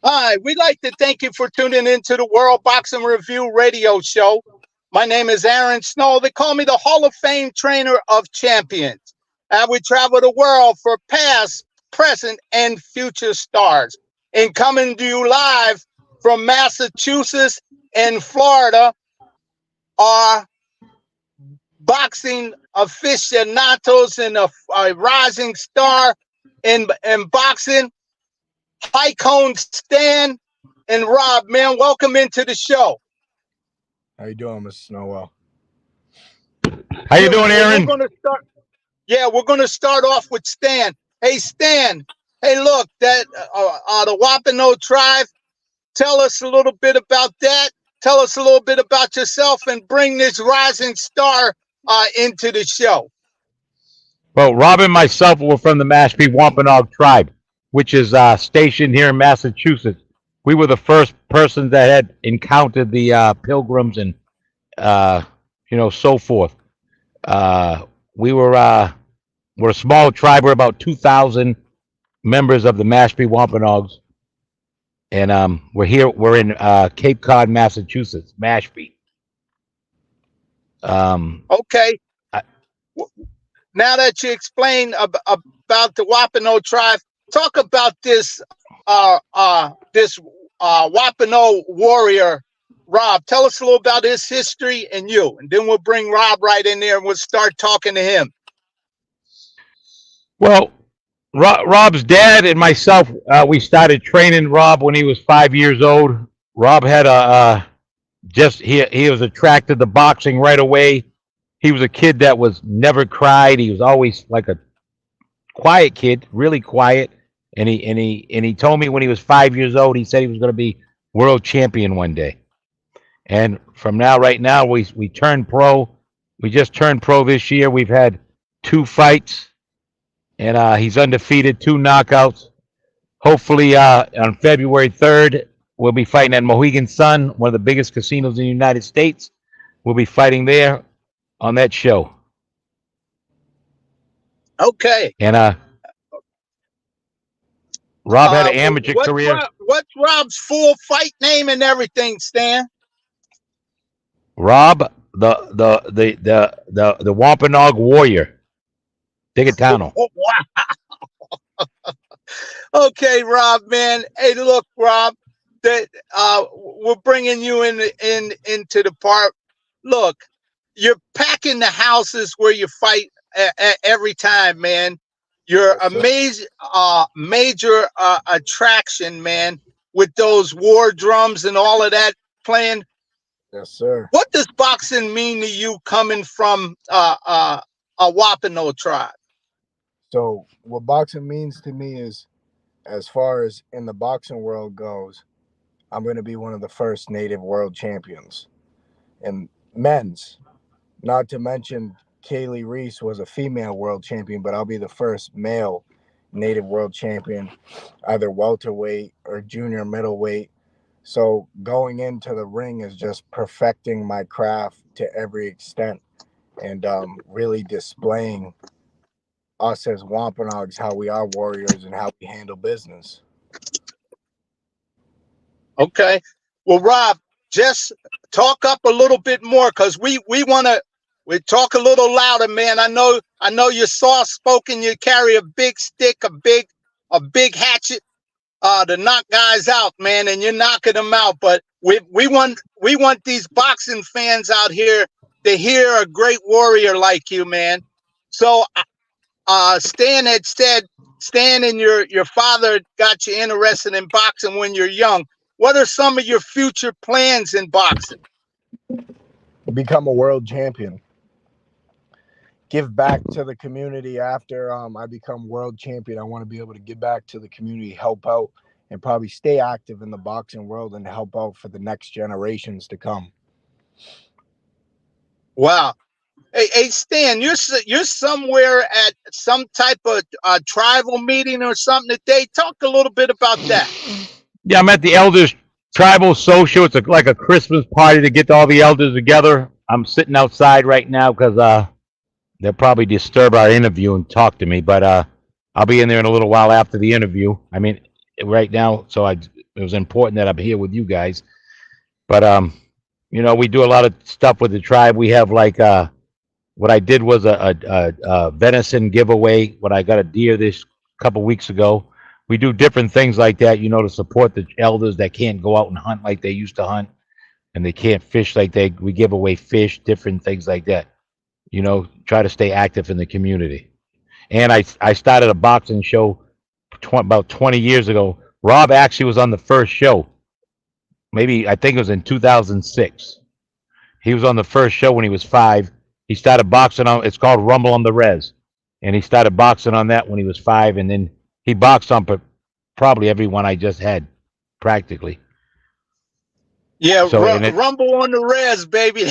Hi, we'd like to thank you for tuning into the World Boxing Review radio show. My name is Aaron Snowell. They call me the Hall of Fame trainer of champions. We travel the world for past, present, and future stars. And coming to you live from Massachusetts and Florida are boxing aficionados and a rising star in boxing. Hiacoombs, Stan, and Rob, man, welcome into the show. How you doing, Mr. Snowell? How you doing, Aaron? We're gonna start off with Stan. Hey, Stan. Hey, look, that the Wampanoag tribe. Tell us a little bit about that. Tell us a little bit about yourself, and bring this rising star into the show. Well, Rob and myself were from the Mashpee Wampanoag tribe, which is stationed here in Massachusetts. We were the first persons that had encountered the Pilgrims and so forth. We're a small tribe. We're about 2,000 members of the Mashpee Wampanoags, and we're here. We're in Cape Cod, Massachusetts, Mashpee. Okay. Now that you explained about the Wampanoag tribe, talk about this Wampanoag warrior, Rob. Tell us a little about his history and you, and then we'll bring Rob right in there and we'll start talking to him. Well, Rob's dad and myself, we started training Rob when he was 5 years old. Rob had he was attracted to boxing right away. He was a kid that was never cried. He was always like a quiet kid, really quiet. And he told me when he was 5 years old, he said he was going to be world champion one day. And from right now, we turned pro. We just turned pro this year. We've had 2 fights, and he's undefeated, 2 knockouts. Hopefully, on February 3rd, we'll be fighting at Mohegan Sun, one of the biggest casinos in the United States. We'll be fighting there on that show. Okay. And Rob had an amateur career. What's Rob's full fight name and everything, Stan? Rob, the Wampanoag warrior, Degaetano. Oh, wow. Okay, Rob, man. Hey, look, Rob, that we're bringing you into the part. Look, you're packing the houses where you fight every time, man. You're a major attraction, man, with those war drums and all of that playing. Yes, sir. What does boxing mean to you coming from a Wampanoag tribe? So what boxing means to me is, as far as in the boxing world goes, I'm going to be one of the first native world champions in men's. Not to mention Kaylee Reese was a female world champion, but I'll be the first male native world champion, either welterweight or junior middleweight. So going into the ring is just perfecting my craft to every extent, and really displaying us as Wampanoags, how we are warriors and how we handle business. Okay. Well, Rob, just talk up a little bit more, because we talk a little louder, man. I know you're soft spoken. You carry a big stick, a big hatchet to knock guys out, man, and you're knocking them out. But we want these boxing fans out here to hear a great warrior like you, man. So Stan had said, Stan and your father got you interested in boxing when you're young. What are some of your future plans in boxing? Become a world champion. Give back to the community after I become world champion. I want to be able to give back to the community, help out, and probably stay active in the boxing world and help out for the next generations to come. Wow. Hey, Stan, you're somewhere at some type of tribal meeting or something today. Talk a little bit about that. Yeah, I'm at the Elders Tribal Social. It's like a Christmas party to get all the elders together. I'm sitting outside right now because they'll probably disturb our interview and talk to me. But I'll be in there in a little while after the interview. I mean, right now, so it was important that I'm here with you guys. But we do a lot of stuff with the tribe. We have like what I did was a venison giveaway. When I got a deer this couple weeks ago, we do different things like that, to support the elders that can't go out and hunt like they used to hunt, and they can't fish like we give away fish, different things like that. Try to stay active in the community. And I started a boxing show about 20 years ago. Rob actually was on the first show. Maybe I think it was in 2006. He was on the first show when he was 5. He started boxing on. It's called Rumble on the Res, and he started boxing on that when he was 5, and then he boxed on probably every one I just had, practically. Yeah, so Rumble on the Res, baby.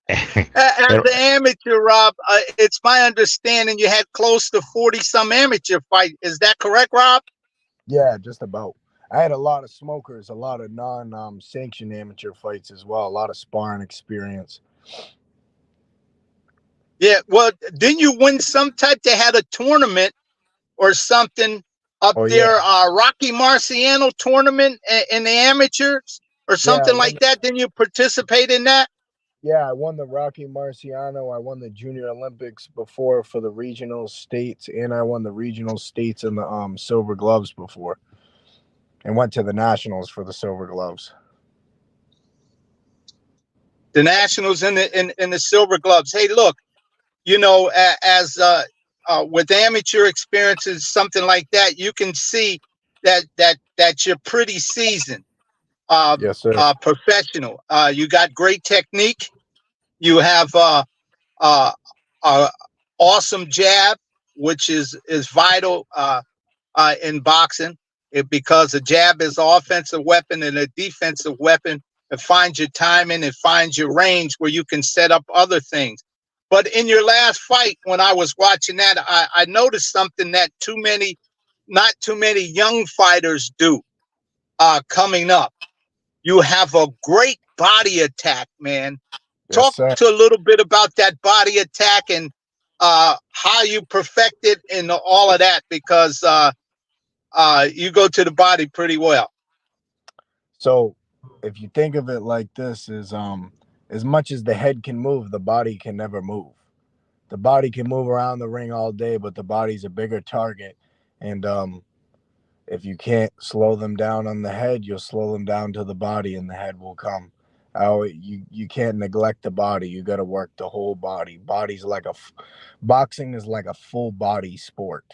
As an amateur, Rob, it's my understanding you had close to 40-some amateur fight. Is that correct, Rob? Yeah, just about. I had a lot of smokers, a lot of non-sanctioned amateur fights as well, a lot of sparring experience. Yeah, well, didn't you win some type? They had a tournament or something up there, Rocky Marciano tournament in the amateurs or something like that. Didn't you participate in that? Yeah, I won the Rocky Marciano. I won the Junior Olympics before for the regional states, and I won the regional states in the silver gloves before, and went to the nationals for the silver gloves. The nationals in the silver gloves. Hey, look, as with amateur experiences, something like that, you can see that you're pretty seasoned. Yes, sir. Professional. You got great technique. You have awesome jab, which is vital in boxing, because a jab is an offensive weapon and a defensive weapon. It finds your timing, it finds your range where you can set up other things. But in your last fight, when I was watching that, I noticed something that not too many young fighters do coming up. You have a great body attack, man. Talk to a little bit about that body attack and how you perfect it and all of that, because you go to the body pretty well. So if you think of it like this, is as much as the head can move, the body can never move. The body can move around the ring all day, but the body's a bigger target. And if you can't slow them down on the head, you'll slow them down to the body, and the head will come. You can't neglect the body. You got to work the whole body. Boxing is like a full body sport.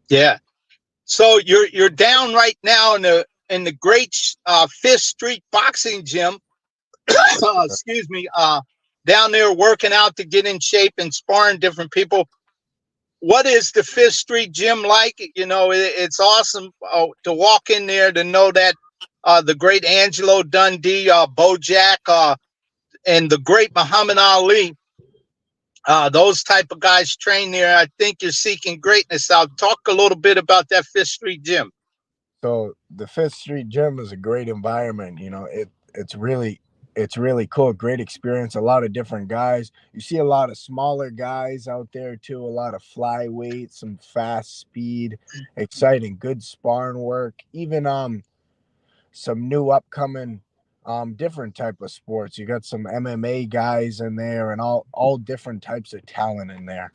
Yeah. So you're down right now in the great Fifth Street Boxing Gym. Excuse me. Down there working out to get in shape and sparring different people. What is the Fifth Street Gym like? It's awesome to walk in there, to know that the great Angelo Dundee, Bojack, and the great Muhammad Ali, those type of guys train there. I think you're seeking greatness. I'll talk a little bit about that Fifth Street Gym. So the Fifth Street Gym is a great environment. It's really cool. Great experience. A lot of different guys. You see a lot of smaller guys out there too. A lot of flyweight, some fast speed, exciting, good sparring work. Even some new upcoming different type of sports. You got some MMA guys in there, and all different types of talent in there.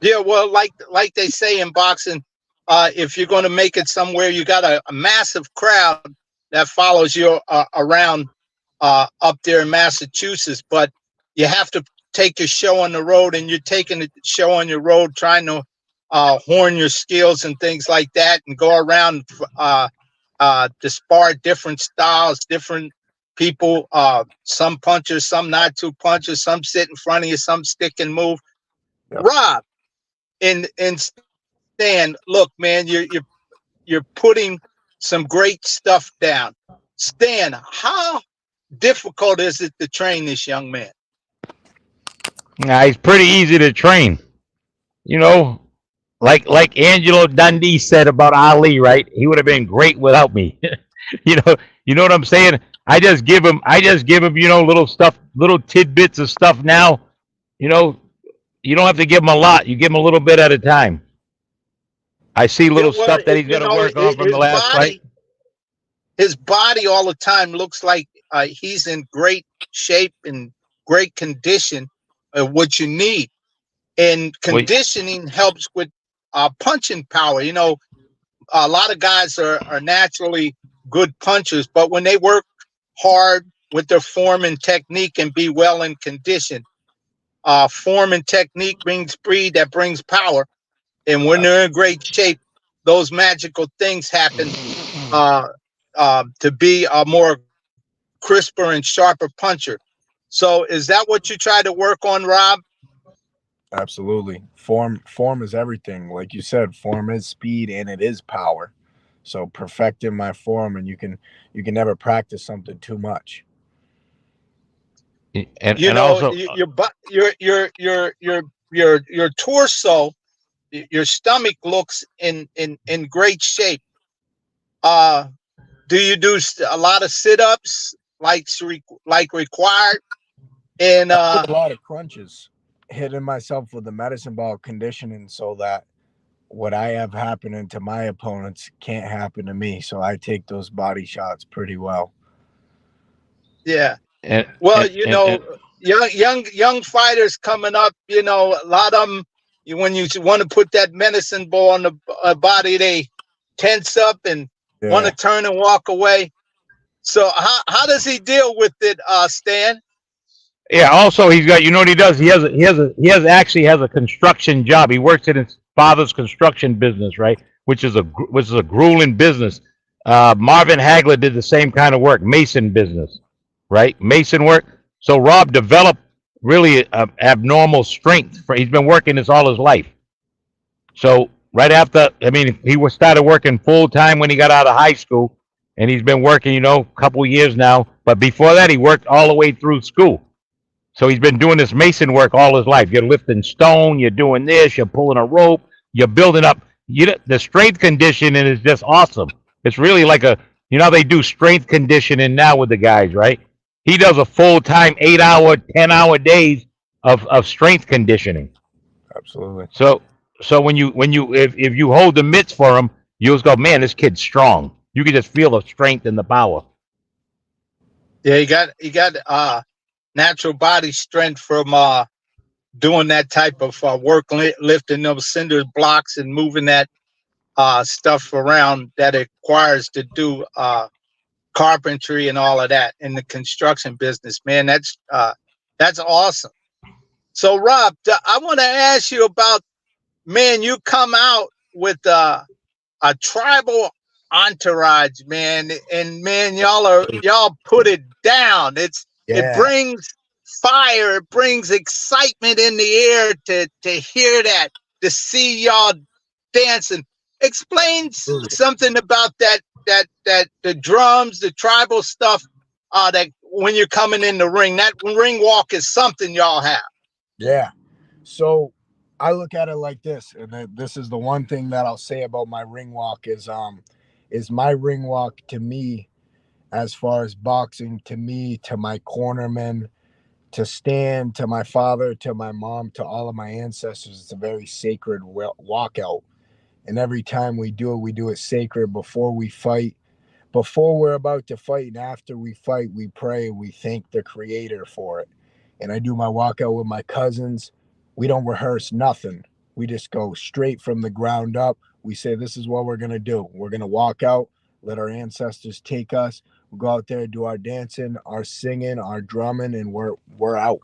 Yeah, well, like they say in boxing, if you're going to make it somewhere, you got a massive crowd that follows you around up there in Massachusetts. But you have to take your show on the road, and you're taking the show on your road, trying to horn your skills and things like that, and go around to spar different styles, different people, some punchers, some not two punchers, some sit in front of you, some stick and move. Yep. Rob and Stan, look, man, you're putting some great stuff down. Stan, how difficult is it to train this young man? He's pretty easy to train. Like Angelo Dundee said about Ali, right? He would have been great without me. You know what I'm saying? I just give him, little stuff, little tidbits of stuff now. You don't have to give him a lot. You give him a little bit at a time. I see Yeah, little well, stuff that he's you got to know, work on from the last fight. his body all the time looks like he's in great shape and great condition of what you need. And Well, conditioning helps with punching power. You know, a lot of guys are naturally good punchers, but when they work hard with their form and technique and be well in condition, form and technique brings speed, that brings power. And when they're in great shape, those magical things happen uh, to be a more crisper and sharper puncher. So is that what you try to work on, Rob? Absolutely. Form is everything. Like you said, form is speed and it is power. So perfecting my form, and you can never practice something too much. You and know, also, your torso, your stomach looks in great shape. Uh, do you do a lot of sit-ups like required? And I do a lot of crunches, hitting myself with the medicine ball conditioning so that what I have happening to my opponents can't happen to me. So I take those body shots pretty well. yeah. and Well, and you and, know, and young fighters coming up, you know, a lot of them, when you want to put that medicine ball on the body, they tense up and want to Yeah. turn and walk away. So how does he deal with it, Stan? yeah, also he's got, you know what he does? He has a construction job. He works in his father's construction business, right? Which is a grueling business. Marvin Hagler did the same kind of work, mason business, right? Mason work. So Rob developed really abnormal strength. He's been working this all his life. So right after, I mean, he was started working full time when he got out of high school, and he's been working, you know, a couple of years now. But before that, he worked all the way through school. So he's been doing this mason work all his life. You're lifting stone, you're doing this, you're pulling a rope, you're building up. The strength conditioning is just awesome. It's really like you know, they do strength conditioning now with the guys, right? He does a full time 8 hour, 10 hour days of strength conditioning. Absolutely. So if you hold the mitts for him, you'll just go, man, this kid's strong. You can just feel the strength and the power. Yeah, you got natural body strength from doing that type of work, lifting those cinder blocks and moving that stuff around that it requires to do carpentry and all of that in the construction business. Man, that's awesome. So, Rob, I want to ask you about, man, you come out with a tribal entourage, man, and man, y'all put it down. It Yeah. brings fire, it brings excitement in the air to hear that, to see y'all dancing. Explain something about that the drums, the tribal stuff, that when you're coming in the ring, that ring walk is something y'all have. Yeah. So I look at it like this, and this is the one thing that I'll say about my ring walk is my ring walk to me, as far as boxing, to me, to my cornermen, to Stan, to my father, to my mom, to all of my ancestors. It's a very sacred walkout. And every time we do it sacred before we fight. Before we're about to fight and after we fight, we pray and we thank the creator for it. And I do my walkout with my cousins. We don't rehearse nothing. We just go straight from the ground up. We say, this is what we're going to do. We're going to walk out, let our ancestors take us. We go out there, do our dancing, our singing, our drumming, and we're out.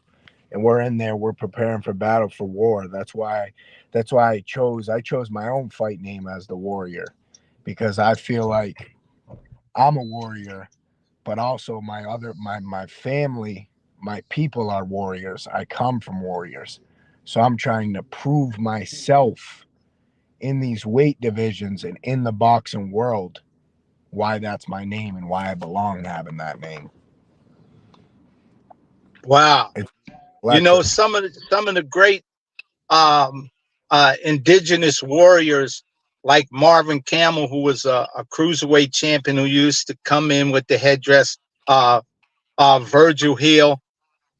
And we're in there. We're preparing for battle, for war. That's why I chose my own fight name as the Warrior, because I feel like I'm a warrior, but also my family, my people are warriors. I come from warriors. So I'm trying to prove myself in these weight divisions and in the boxing world, why that's my name and why I belong having that name. Wow. It's You know, electric. some of the great um, indigenous warriors like Marvin Camel, who was a cruiserweight champion who used to come in with the headdress, Virgil Hill,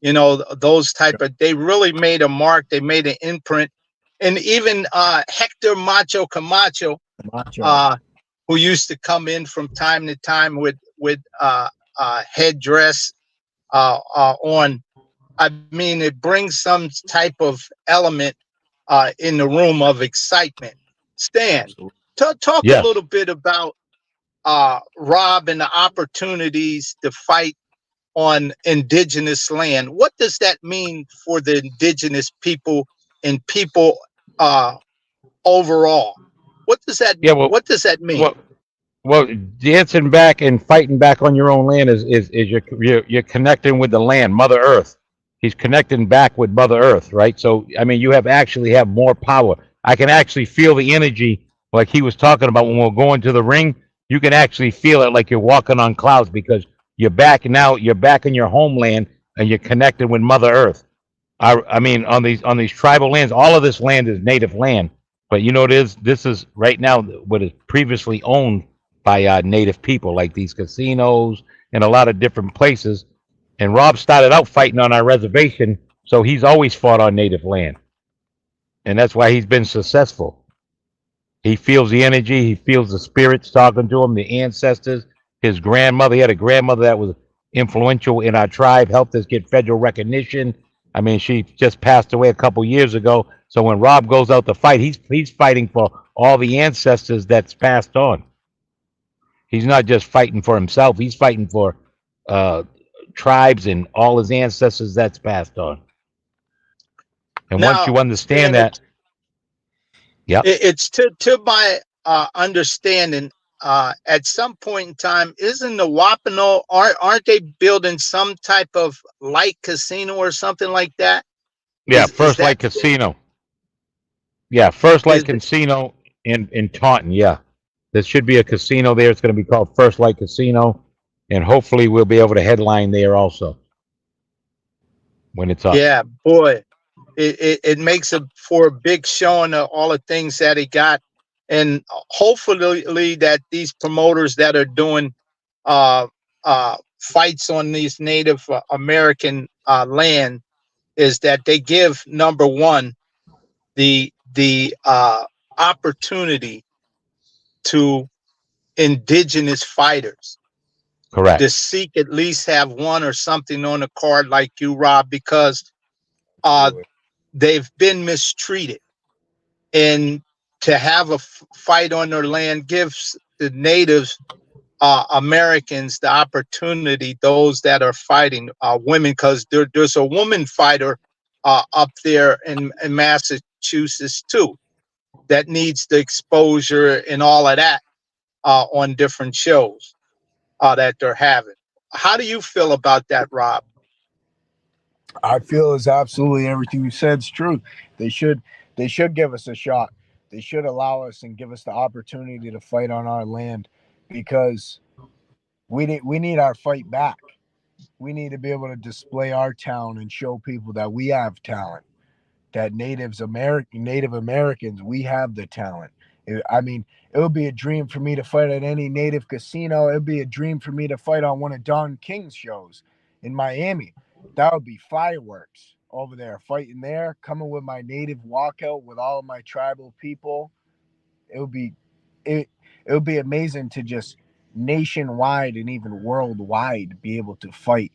you know, those type of, they really made a mark. They made an imprint and even Hector Macho Camacho, Macho. who used to come in from time to time with headdress on. I mean, it brings some type of element in the room of excitement. Stan, Absolutely. talk a Yes. little bit about Rob and the opportunities to fight on indigenous land. What does that mean for the indigenous people and people overall? What does that Yeah. What does that mean? Well, well, dancing back and fighting back on your own land is you're connecting with the land, Mother Earth. He's connecting back with Mother Earth, right? So I mean, you have more power. I can actually feel the energy, like he was talking about when we're going to the ring. You can actually feel it, like you're walking on clouds because you're back now. You're back in your homeland, and you're connected with Mother Earth. I mean, on these tribal lands, all of this land is native land, but you know it is. This is right now what is previously owned by native people, like these casinos and a lot of different places. And Rob started out fighting on our reservation, so he's always fought on native land, and that's why he's been successful. He feels the energy, he feels the spirits talking to him, the ancestors. His grandmother, he had a grandmother that was influential in our tribe, helped us get federal recognition. I mean, she just passed away a couple years ago. So when Rob goes out to fight, he's fighting for all the ancestors that's passed on. He's not just fighting for himself; he's fighting for uh, tribes and all his ancestors that's passed on. And once Now, you understand Dan, that, yep, it's to my understanding. At some point in time, isn't the Wampanoag aren't they building some type of light casino or something like that? yeah, Is First Light that Casino. Yeah, First is Light Casino in Taunton. Yeah, there should be a casino there. It's going to be called First Light Casino, and hopefully we'll be able to headline there also when it's up. yeah, boy, it makes it for a big showing of all the things that he got, and hopefully that these promoters that are doing uh, fights on these Native American land is that they give number one the opportunity to indigenous fighters Correct. to seek at least have one or something on the card like you, Rob, because uh, Absolutely. they've been mistreated. And to have a fight on their land gives the natives Americans the opportunity, those that are fighting women, because there's a woman fighter up there in Massachusetts too that needs the exposure and all of that on different shows that they're having. How do you feel about that, Rob? I feel is absolutely everything you said is true. They should give us a shot. They should allow us and give us the opportunity to fight on our land because we need our fight back. We need to be able to display our talent and show people that we have talent. That Native Americans, we have the talent. I mean, it would be a dream for me to fight at any native casino. It would be a dream for me to fight on one of Don King's shows in Miami. That would be fireworks over there, fighting there, coming with my native walkout with all of my tribal people. It would be it it would be amazing to just nationwide and even worldwide be able to fight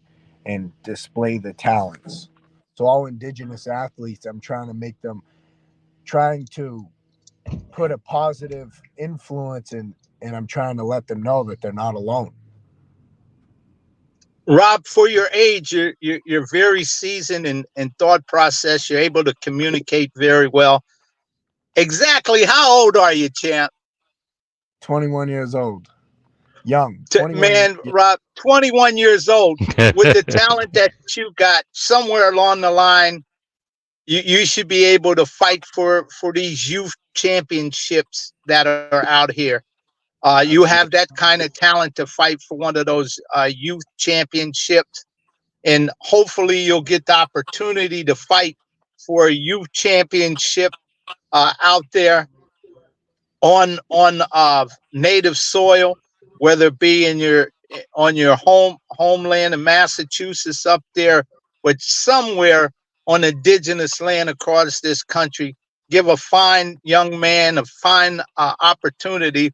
and display the talents. So all indigenous athletes, I'm trying to make them trying to put a positive influence in, and I'm trying to let them know that they're not alone. Rob, for your age, you're very seasoned in thought process. You're able to communicate very well. Exactly how old are you, champ? 21 years old. Young. 21 years. Man, Rob, 21 years old with the talent that you got somewhere along the line, you should be able to fight for these youth championships that are out here. You have Absolutely. that kind of talent to fight for one of those youth championships, and hopefully you'll get the opportunity to fight for a youth championship out there on native soil, whether it be in your on your homeland in Massachusetts up there, but somewhere on indigenous land across this country. give a fine young man a fine opportunity,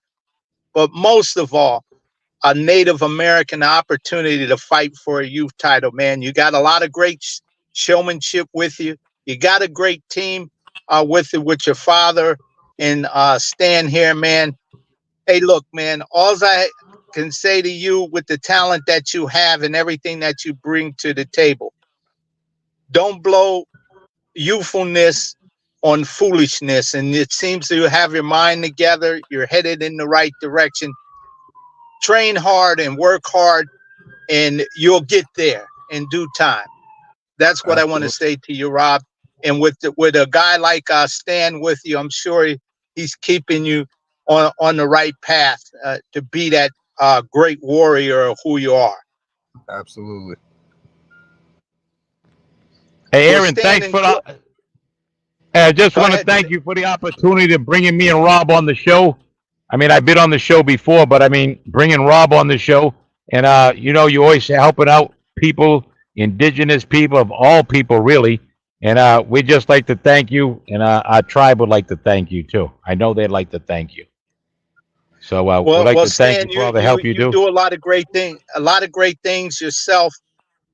but most of all, a Native American opportunity to fight for a youth title, man. You got a lot of great showmanship with you. You got a great team with your father and Stan here, man. Hey, look, man, all I can say to you with the talent that you have and everything that you bring to the table, don't blow youthfulness on foolishness. And it seems to have your mind together. You're headed in the right direction. Train hard and work hard, and you'll get there in due time. That's what I want to say to you, Rob. And with a guy like Stan with you, I'm sure he's keeping you on the right path to be that great warrior of who you are. Absolutely. Hey, Aaron, thanks for the. I just want to ahead. thank you for the opportunity of bringing me and Rob on the show. I mean, I've been on the show before, but I mean, bringing Rob on the show, and you know, you always helping out people, indigenous people of all people, really. And we just like to thank you, and our tribe would like to thank you too. I know they'd like to thank you. So we'd like Well, to thank Stan, you for all the help you do. do a lot of great things yourself.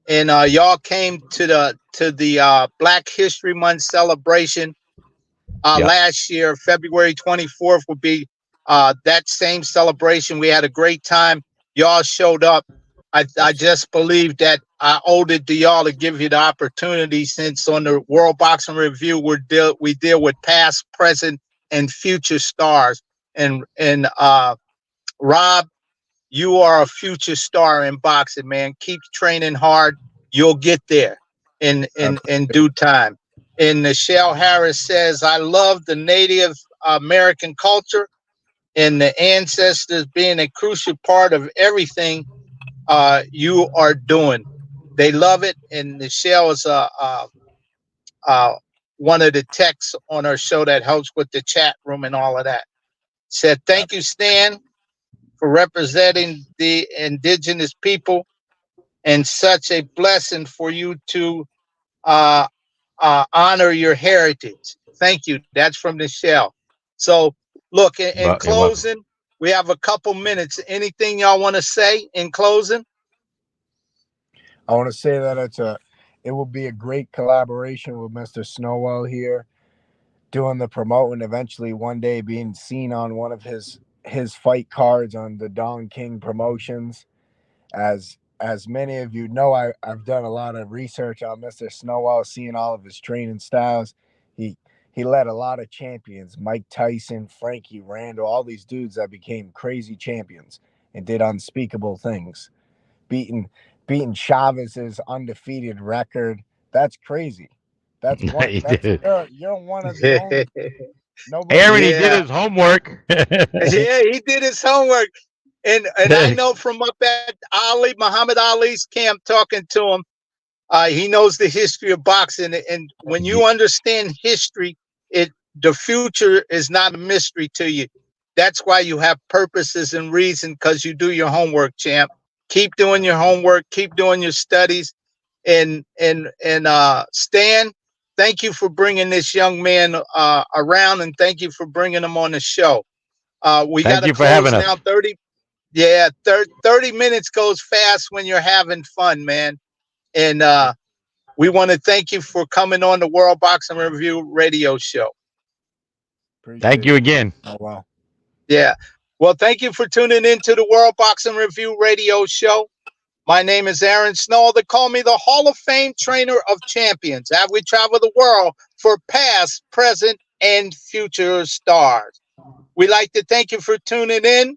And y'all came to the Black History Month celebration Yeah. last year. February 24th will be that same celebration. We had a great time. Y'all showed up. I just believe that I owed it to y'all to give you the opportunity, since on the World Boxing Review we deal with past, present, and future stars. And Rob, you are a future star in boxing, man. Keep training hard. You'll get there in due time. And Nichelle Harris says, I love the Native American culture and the ancestors being a crucial part of everything you are doing. They love it. And Nichelle is one of the techs on our show that helps with the chat room and all of that. Said, thank you, Stan, for representing the indigenous people, and such a blessing for you to honor your heritage. Thank you. That's from Nichelle. So, look, in You're welcome. closing, we have a couple minutes. Anything y'all want to say in closing? I want to say that it will be a great collaboration with Mr. Snowell here, doing the promoting, eventually one day being seen on one of his fight cards on the Don King promotions. As many of you know, I've done a lot of research on Mr. Snowell, seeing all of his training styles. He led a lot of champions, Mike Tyson, Frankie Randall, all these dudes that became crazy champions and did unspeakable things. Beating Chavez's undefeated record. That's crazy. That's one. You're one of the only. Nobody. Aaron, he did his homework. Yeah, he did his homework. And I know from up at Muhammad Ali's camp, talking to him, he knows the history of boxing. And when you understand history, the future is not a mystery to you. That's why you have purposes and reason, because you do your homework, champ. Keep doing your homework. Keep doing your studies. And Stan, thank you for bringing this young man around, and thank you for bringing him on the show. We got to close now. 30 minutes goes fast when you're having fun, man. And we want to thank you for coming on the World Boxing Review radio show. Thank you again. Oh, wow. Yeah. Well, thank you for tuning into the World Boxing Review radio show. My name is Aaron Snowell. They call me the Hall of Fame trainer of champions. As we travel the world for past, present, and future stars. We'd like to thank you for tuning in.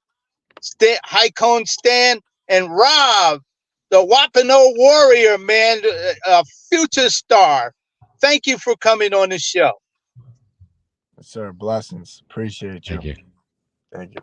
Hiacoombs Stan and Rob, the Wampanoag warrior, man, a future star. Thank you for coming on the show. Sir, blessings. Appreciate you. Thank you. Thank you.